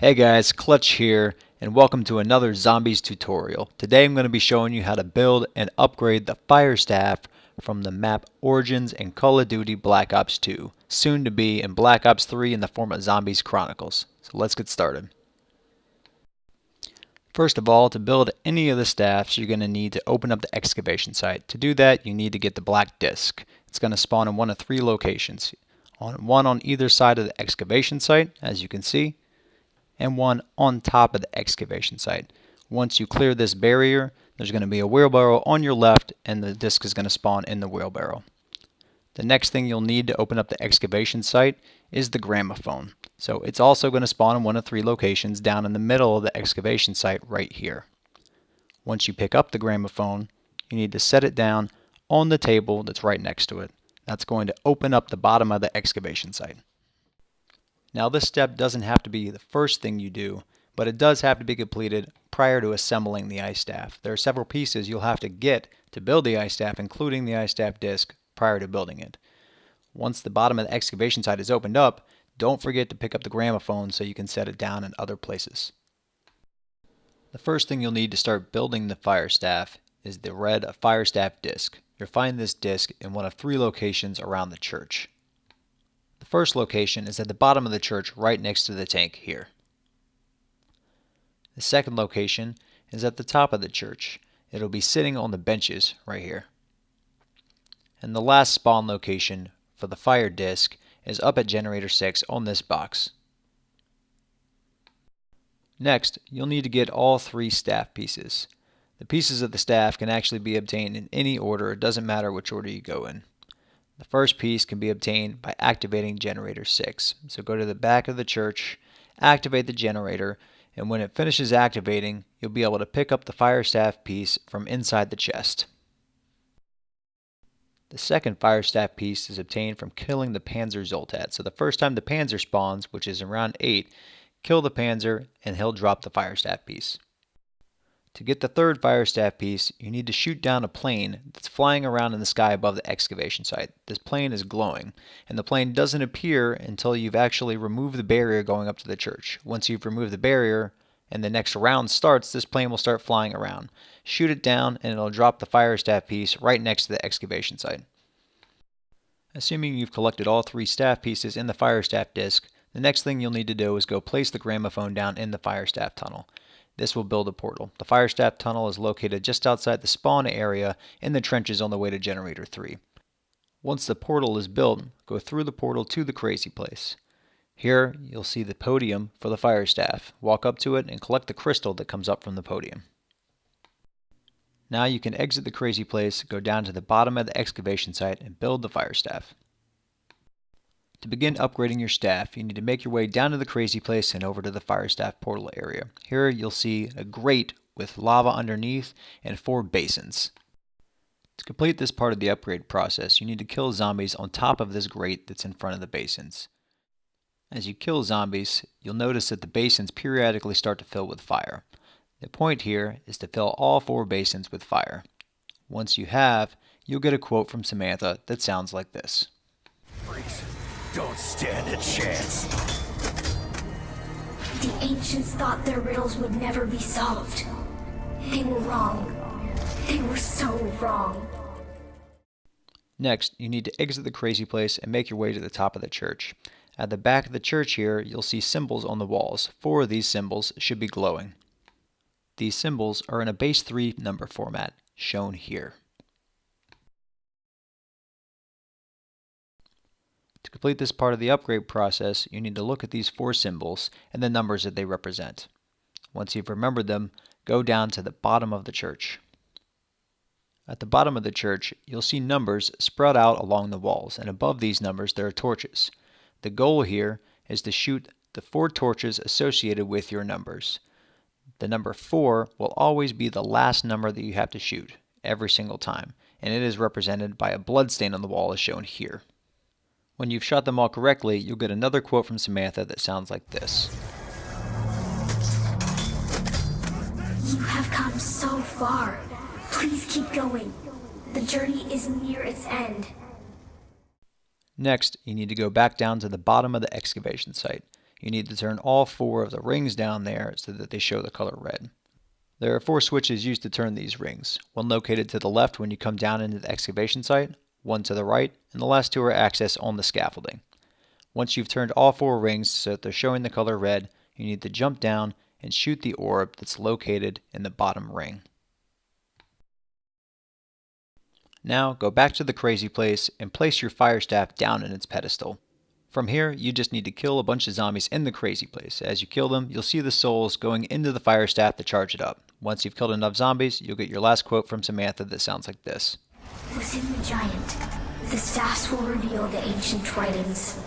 Hey guys, Clutch here, and welcome to another Zombies tutorial. Today I'm going to be showing you how to build and upgrade the Fire Staff from the map Origins in Call of Duty Black Ops 2, soon to be in Black Ops 3 in the form of Zombies Chronicles. So let's get started. First of all, to build any of the staffs, you're going to need to open up the excavation site. To do that, you need to get the black disc. It's going to spawn in one of three locations. One on either side of the excavation site, as you can see, and one on top of the excavation site. Once you clear this barrier, there's going to be a wheelbarrow on your left, and the disc is going to spawn in the wheelbarrow. The next thing you'll need to open up the excavation site is the gramophone. So it's also going to spawn in one of three locations down in the middle of the excavation site right here. Once you pick up the gramophone, you need to set it down on the table that's right next to it. That's going to open up the bottom of the excavation site. Now this step doesn't have to be the first thing you do, but it does have to be completed prior to assembling the ice staff. There are several pieces you'll have to get to build the ice staff, including the ice staff disc, prior to building it. Once the bottom of the excavation site is opened up, don't forget to pick up the gramophone so you can set it down in other places. The first thing you'll need to start building the fire staff is the red fire staff disc. You'll find this disc in one of three locations around the church. The first location is at the bottom of the church right next to the tank here. The second location is at the top of the church. It'll be sitting on the benches right here. And the last spawn location for the fire disc is up at generator 6 on this box. Next, you'll need to get all three staff pieces. The pieces of the staff can actually be obtained in any order. It doesn't matter which order you go in. The first piece can be obtained by activating generator 6. So go to the back of the church, activate the generator, and when it finishes activating, you'll be able to pick up the fire staff piece from inside the chest. The second fire staff piece is obtained from killing the Panzer Zoltat. So the first time the Panzer spawns, which is in round 8, kill the Panzer and he'll drop the fire staff piece. To get the third fire staff piece, you need to shoot down a plane that's flying around in the sky above the excavation site. This plane is glowing, and the plane doesn't appear until you've actually removed the barrier going up to the church. Once you've removed the barrier and the next round starts, this plane will start flying around. Shoot it down and it'll drop the fire staff piece right next to the excavation site. Assuming you've collected all three staff pieces in the fire staff disc, the next thing you'll need to do is go place the gramophone down in the fire staff tunnel. This will build a portal. The fire staff tunnel is located just outside the spawn area in the trenches on the way to generator 3. Once the portal is built, go through the portal to the crazy place. Here you'll see the podium for the fire staff. Walk up to it and collect the crystal that comes up from the podium. Now you can exit the crazy place, go down to the bottom of the excavation site and build the fire staff. To begin upgrading your staff, you need to make your way down to the crazy place and over to the fire staff portal area. Here you'll see a grate with lava underneath and 4 basins. To complete this part of the upgrade process, you need to kill zombies on top of this grate that's in front of the basins. As you kill zombies, you'll notice that the basins periodically start to fill with fire. The point here is to fill all 4 basins with fire. Once you have, you'll get a quote from Samantha that sounds like this. Freaks don't stand a chance. The ancients thought their riddles would never be solved. They were wrong. They were so wrong. Next, you need to exit the crazy place and make your way to the top of the church. At the back of the church here, you'll see symbols on the walls. 4 of these symbols should be glowing. These symbols are in a base 3 number format, shown here. To complete this part of the upgrade process, you need to look at these 4 symbols and the numbers that they represent. Once you've remembered them, go down to the bottom of the church. At the bottom of the church, you'll see numbers spread out along the walls, and above these numbers there are torches. The goal here is to shoot the 4 torches associated with your numbers. The number 4 will always be the last number that you have to shoot, every single time, and it is represented by a bloodstain on the wall as shown here. When you've shot them all correctly, you'll get another quote from Samantha that sounds like this. You have come so far. Please keep going. The journey is near its end. Next, you need to go back down to the bottom of the excavation site. you need to turn all 4 of the rings down there so that they show the color red. There are 4 switches used to turn these rings, one located to the left when you come down into the excavation site, one to the right, and the last 2 are accessed on the scaffolding. Once you've turned all 4 rings so that they're showing the color red, you need to jump down and shoot the orb that's located in the bottom ring. Now go back to the crazy place and place your fire staff down in its pedestal. From here, you just need to kill a bunch of zombies in the crazy place. As you kill them, you'll see the souls going into the fire staff to charge it up. Once you've killed enough zombies, you'll get your last quote from Samantha that sounds like this. Within the giant, the staffs will reveal the ancient writings.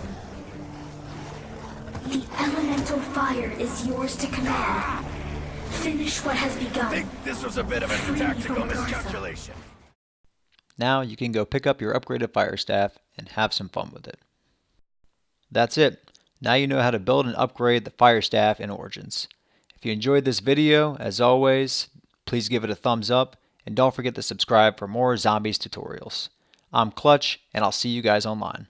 The elemental fire is yours to command. Finish what has begun. I think this was a bit of a tactical miscalculation. Now you can go pick up your upgraded fire staff and have some fun with it. That's it. Now you know how to build and upgrade the fire staff in Origins. If you enjoyed this video, as always, please give it a thumbs up and don't forget to subscribe for more zombies tutorials. I'm Clutch and I'll see you guys online.